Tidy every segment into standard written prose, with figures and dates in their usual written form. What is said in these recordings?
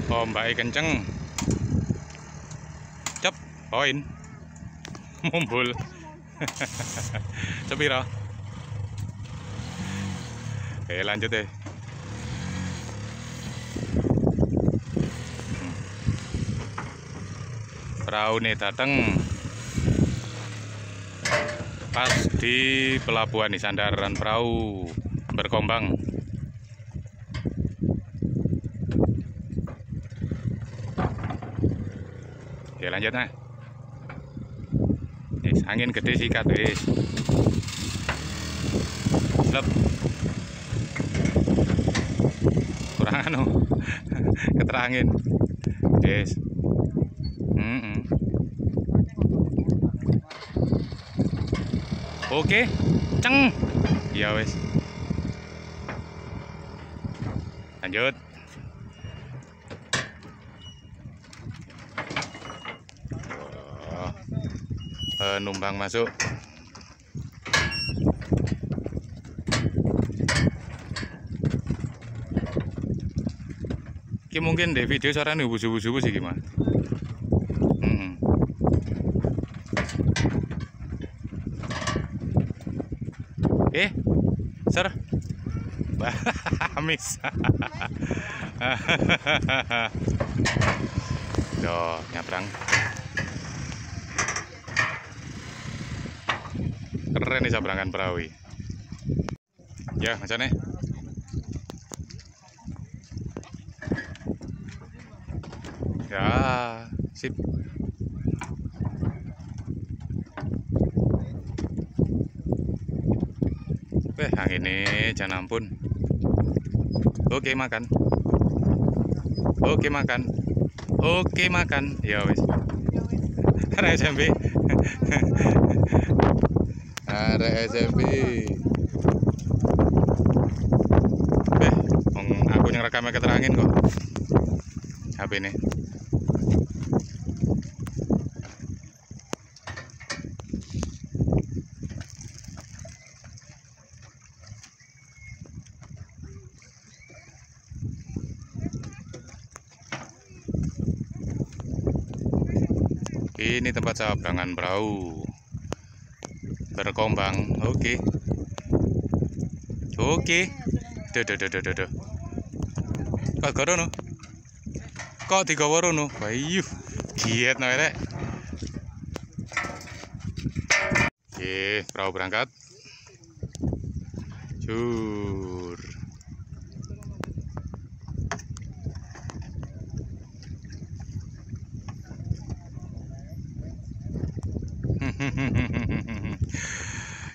Ombake kenceng. Cep, poin. Mumbul. Sepiro? Oke, lanjut deh. Perahu nih datang pas di pelabuhan di sandaran perahu berkombang. Ya lanjut nah. Yes, angin gede sikat wis. Slep. Kurang anu. Keterangin. Yes. Oke, ceng. Ya wes. Lanjut. Numpang masuk. Ki mungkin di video suaranya busu-busu sih gimana? Sir. Miss. Duh, nyabrang. Keren nih sabrangan perahu. Ya, macam nih. Ya, sip. Angin ini jangan ampun. Oke makan. Oke makan. Oke makan. Ya wes. Ada SMP. Ada SMP. Aku yang rekamnya keterangin kok. HP ini. Ini tempat sabrangan perahu berkombang. Oke. Duh. Kok gorono? Kok digawa rono? Bayu. Giat no rek. Oke, perahu berangkat. Jur.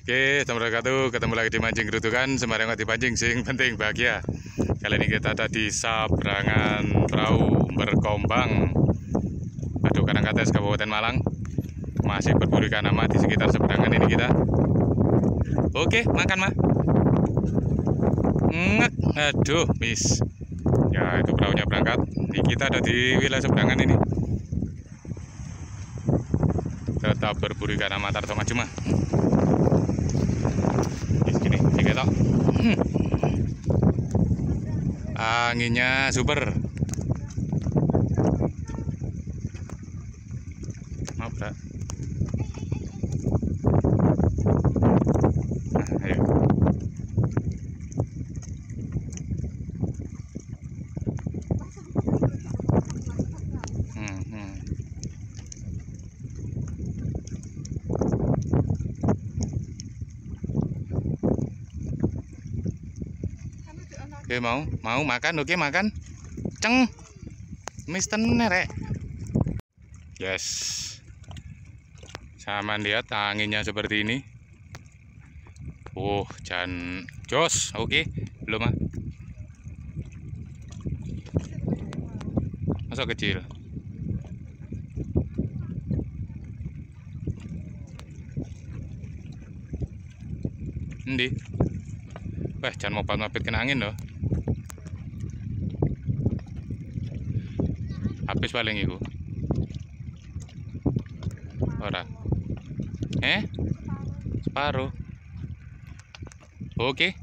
Oke, assalamualaikum, ketemu lagi di mancing gerutukan. Sembarang dipancing, sing penting bahagia. Kali ini kita ada di sabrangan perahu berkombang Waduk Karangkates, Kabupaten Malang. Masih berburu ikan ama di sekitar sabrangan ini kita. Oke, makan mah. Ngek, aduh, miss. Ya, itu perahunya berangkat. Ini kita ada di wilayah sabrangan ini. Tetap berburu ikan ama tarto maju mah. Gini, kita. Anginnya super. Maaf, Kak. Nah, ayo. Oke, mau makan. Oke, makan. Ceng. Mister nerek. Yes. Sama lihat anginnya seperti ini. Jangan jos. Oke, belum ah. Masuk kecil. Endi? Jangan mopet-mopet kena angin loh. Habis paling iku. Ora. Separuh. Oke.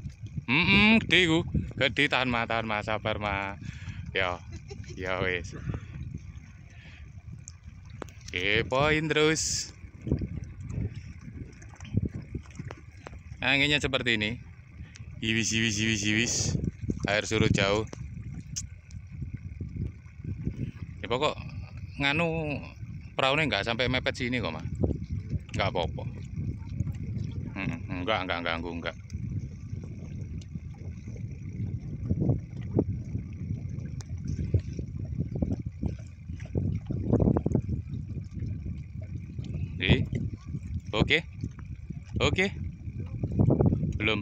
Gede iku. Gede, tahan mah, sabar mah. Ya. Ya wes. Oke, poin terus. Anginnya seperti ini. Iwis. Air surut jauh. Ya pokok nganu perahunya nggak sampai mepet sini kok, Mas. Nggak apa-apa. Enggak ganggu, enggak. Oke. Belum.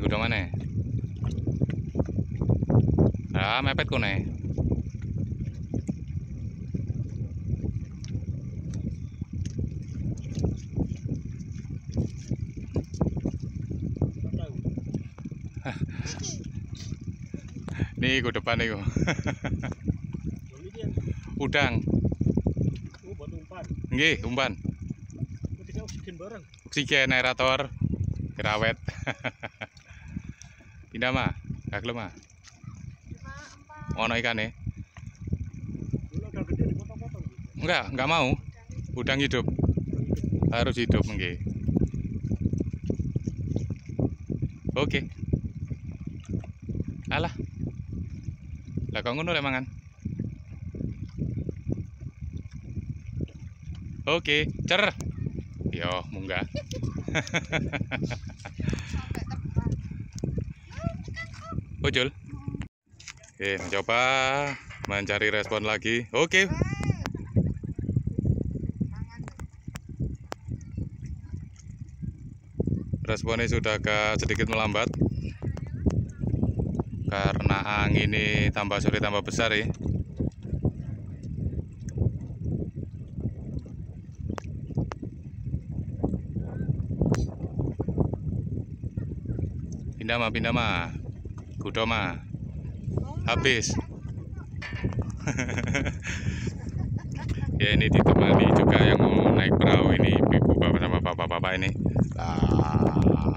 Kuda mana? Ah, mepet kok nih. Nih, ku depan nih. Udang. Nggih, umpan. Oksigen aerator. Kerawet. Pindah mah, gak gelem mah. Ono ikan nih. Enggak mau. Udang hidup. Harus hidup nggih. Oke. Alah. Lah kok ngono lek mangan. Oke, cer. Yo, munggah. Ojol. Oke, mencoba mencari respon lagi. Oke. Responnya sudah agak sedikit melambat karena angin ini tambah sore tambah besar ya. Pindah mah. Kudo mah. Habis. Ya ini ditemani juga yang mau naik perahu ini ibu bapak sama bapak-bapak ini.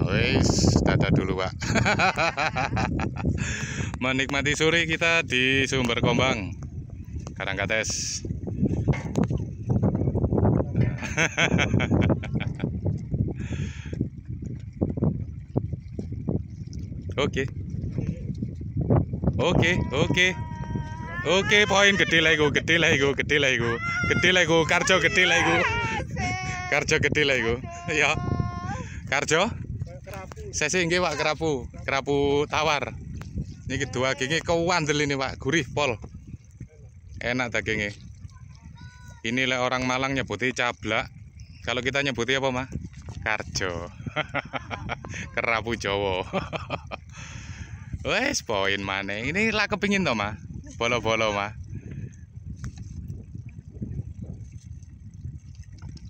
Wes, dadah dulu Pak. Menikmati sore kita di Sumber Kombang, Karangkates. Oke, poin gede lah iku. Karjo gede lah iku. Ya. Karjo? Saya sih nggih Pak, kerapu tawar. Niki dagingnya kewandel ini Pak, gurih pol. Enak dagingnya. Ini lah orang Malang nyebuti cablak. Kalau kita nyebuti apa mah? Karjo. Kerapu Jawa. Wes poin mana? Ini lah kepingin toh mah. Bolo-bolo mah.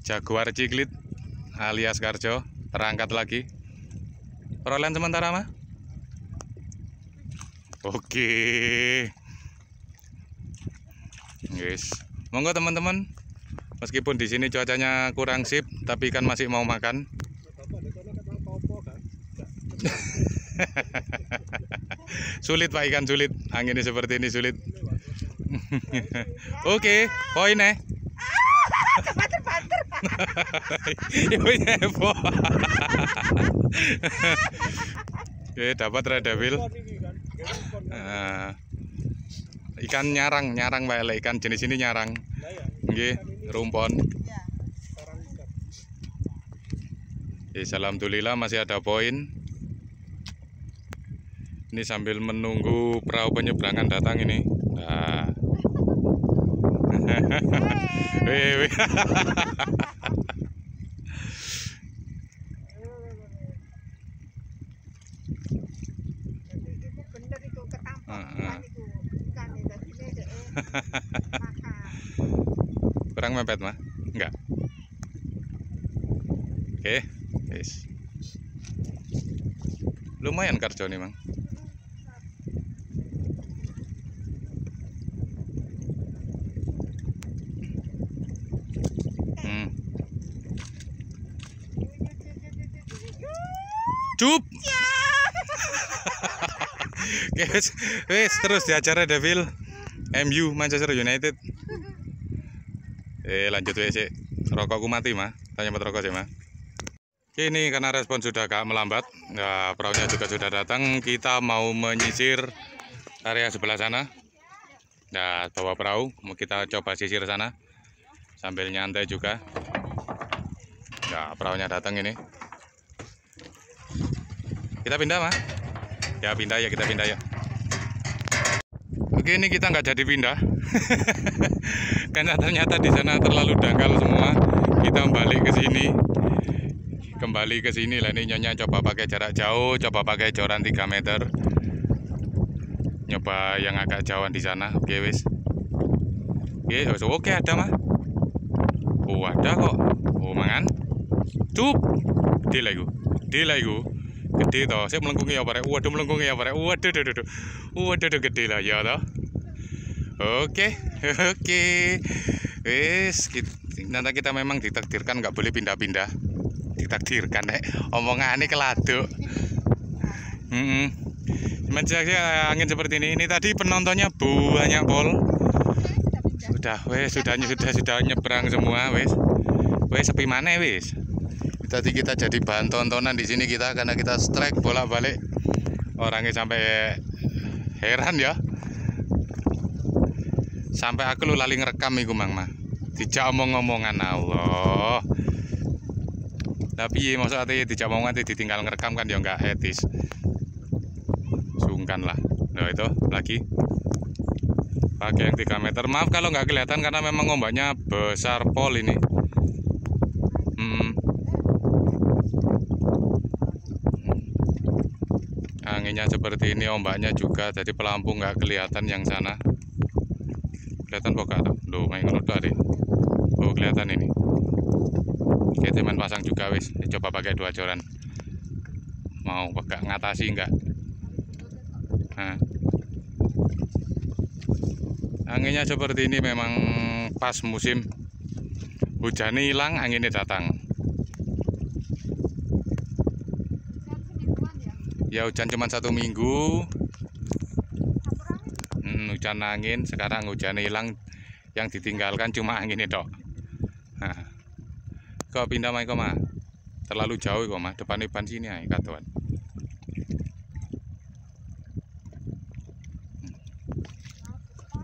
Jaguar Ciklit alias Karjo terangkat lagi. Perolehan sementara mah. Oke. Guys, monggo teman-teman. Meskipun di sini cuacanya kurang sip, tapi ikan masih mau makan. Sulit Pak, ikan sulit. Anginnya seperti ini sulit. Oke, poin dapat redabil. Ikan nyarang Pak, ikan jenis ini nyarang. Nggih, rumpon. Alhamdulillah masih ada poin. Ini sambil menunggu perahu penyeberangan datang ini. Nah. Kurang mepet mah? Enggak. Oke, guys. Lumayan Karjo nih, Mang. Cup. Wes terus diajar Devil MU Manchester United. Lanjut wes. Rokokku mati mah. Tanya buat rokok sih mah. Ini karena respon sudah agak melambat. Nah, perahunya juga sudah datang. Kita mau menyisir area sebelah sana. Nah, bawa perahu. Mau kita coba sisir sana sambil nyantai juga. Nah, perahunya datang ini. Kita pindah mah. Ya pindah ya, kita pindah ya. Oke, ini kita nggak jadi pindah. Karena ternyata di sana terlalu dangkal semua. Kita balik ke sini. Kembali ke sini lah, ini Nyonya coba pakai jarak jauh, coba pakai joran 3 meter. Nyoba yang agak jauhan di sana. Oke wis. Oke ada mah. Oh ada kok. Oh mangan. Cup. Gede lah iku. Gede toh. Saya melengkungi ya bare. Waduh melengkungi ya bare. Waduh gede lah ya toh. Oke. Wis, nanti kita memang ditakdirkan nggak boleh pindah-pindah. Ditakdirkan omongan ini keladuk. Semenjak angin seperti ini tadi penontonnya banyak pol. Sudah nyebrang semua wes sepi mana wes. Tadi kita jadi bahan tontonan di sini kita karena kita strike bolak-balik. Orangnya sampai heran ya. Sampai aku lu lali ngerekam iku mang mah. Dijak omong-omongan Allah. Tapi maksudnya dijak omongan ditinggal ngerekam kan ya enggak etis. Sungkan lah. Nah itu lagi pakai yang 3 meter. Maaf kalau nggak kelihatan karena memang ombaknya besar pol ini. Anginnya seperti ini, ombaknya juga, jadi pelampung nggak kelihatan yang sana. Kelihatan pokok tuh, duh main ngono tuh. Oh kelihatan ini. Oke teman pasang juga wis. Coba pakai 2 joran. Mau pakai ngatasi enggak? Nah. Anginnya seperti ini memang pas musim. Hujannya hilang, anginnya datang. Ya hujan cuma 1 minggu. Hujan angin, sekarang hujannya hilang. Yang ditinggalkan cuma anginnya dok. Nah. Kok pindah mai kok mah? Terlalu jauh kok mah. Depan sini ae katuan.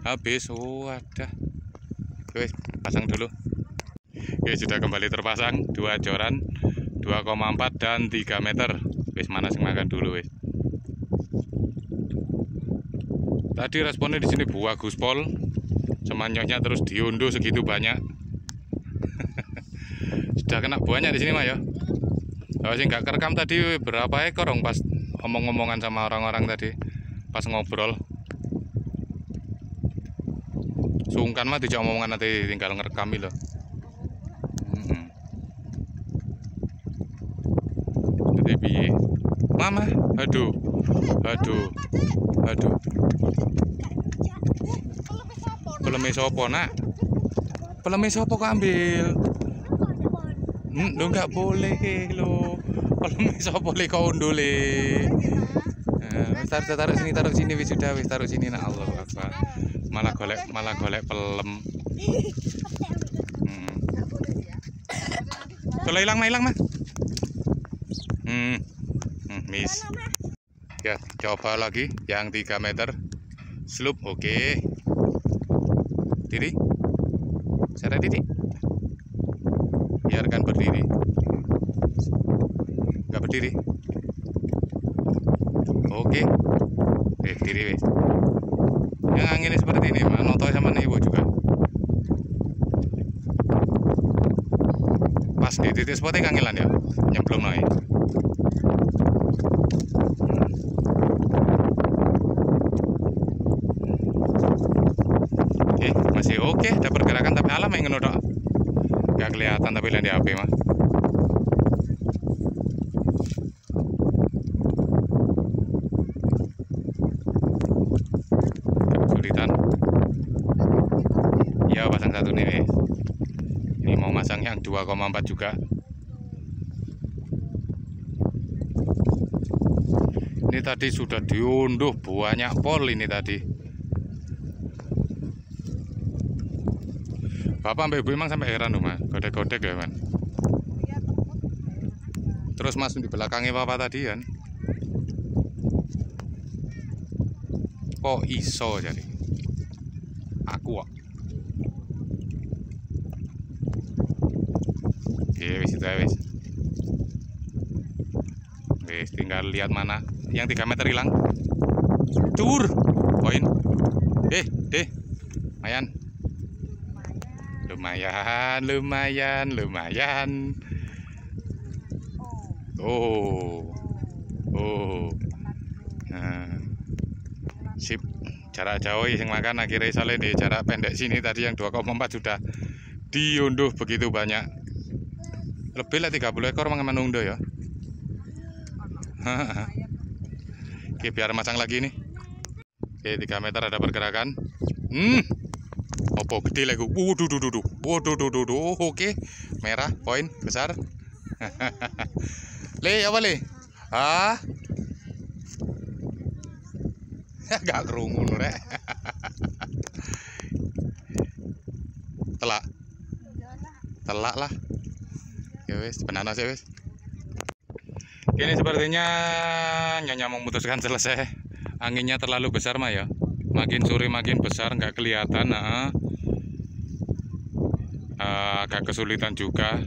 Habis, ada. Oke, pasang dulu. Oke, sudah kembali terpasang 2 joran 2,4 dan 3 meter. Wis mana sing makan dulu wis. Tadi responnya di sini bagus pol. Semanyoknya terus diunduh segitu banyak. Sudah kena banyak di sini mah ya. Kalau sih nggak kerekam tadi berapa ekor dong pas omong-omongan sama orang-orang tadi pas ngobrol. Sungkan mah dijak omongan nanti tinggal ngerekam loh. Jadi piye? Mama, aduh. Peleme sopo nak? Peleme sopo kok ambil? Lo nggak boleh lo. Peleme sopo le kau undule. Taruh sini wis sudah wis taruh sini nak Allah Akbar. Malah golek pelem. Kalau hilang mah. Miss. Ya, coba lagi yang 3 meter. Sloop, oke. Diri. Cara diri. Biarkan berdiri. Enggak berdiri. Oke. Diri wes. Yang anginnya seperti ini, noto sama ibu juga. Pas di titik spotnya kangelan ya, nyemplung naik. Oke, masih oke, ada pergerakan tapi alam yang ngenodok. Gak kelihatan tapi lihat di HP mah. Kesulitan. Ya pasang satu nih. Ini mau masang yang 2,4 juga. Ini tadi sudah diunduh banyak pol ini tadi. Bapak sampai ibu emang sampai heran rumah, godek-godek ya man. Terus masuk di belakangnya bapak tadi kan. Kok iso jadi? Aku kok. Oke, wis itu ya wis. Wis tinggal lihat mana yang 3 meter hilang. Tur, poin. Lumayan. Lumayan. Oh. Nah. Sip. Jarak jauh yang makan akhirnya soalnya di jarak pendek sini tadi yang 2,4 sudah diunduh begitu banyak. Lebih lah 30 ekor mengaman unduh ya. Oke, biar masang lagi nih. Oke, 3 meter ada pergerakan. Opo gede lagi. Waduh. Oke. Merah, poin besar. Le, apa le? Hah? Gak kerungu rek. Telak lah. Ya wes, benanas ya wes. Ini sepertinya Nyonya memutuskan selesai. Anginnya terlalu besar mah ya. Makin sore makin besar, nggak kelihatan. Agak kesulitan juga.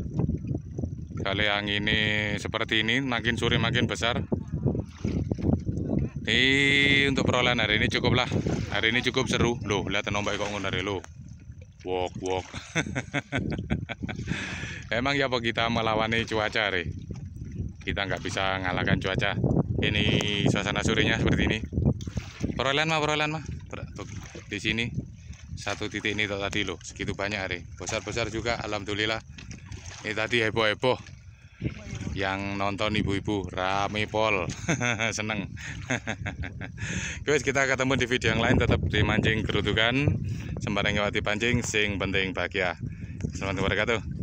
Kali angin ini seperti ini, makin sore makin besar. Untuk perolehan hari ini cukup lah. Hari ini cukup seru. Loh, lihat ombak kok ngono lo. Walk. Emang ya apa kita melawan cuaca hari. Kita nggak bisa ngalahkan cuaca. Ini suasana sorenya seperti ini. Perolehan mah. Di sini 1 titik ini tadi loh, segitu banyak hari. Besar juga, alhamdulillah. Ini tadi heboh. Yang nonton ibu-ibu rame pol. Seneng. Guys, kita ketemu di video yang lain. Tetap di mancing gerutukan, sembarang ngewati pancing, sing penting bahagia. Assalamualaikum warahmatullahi wabarakatuh.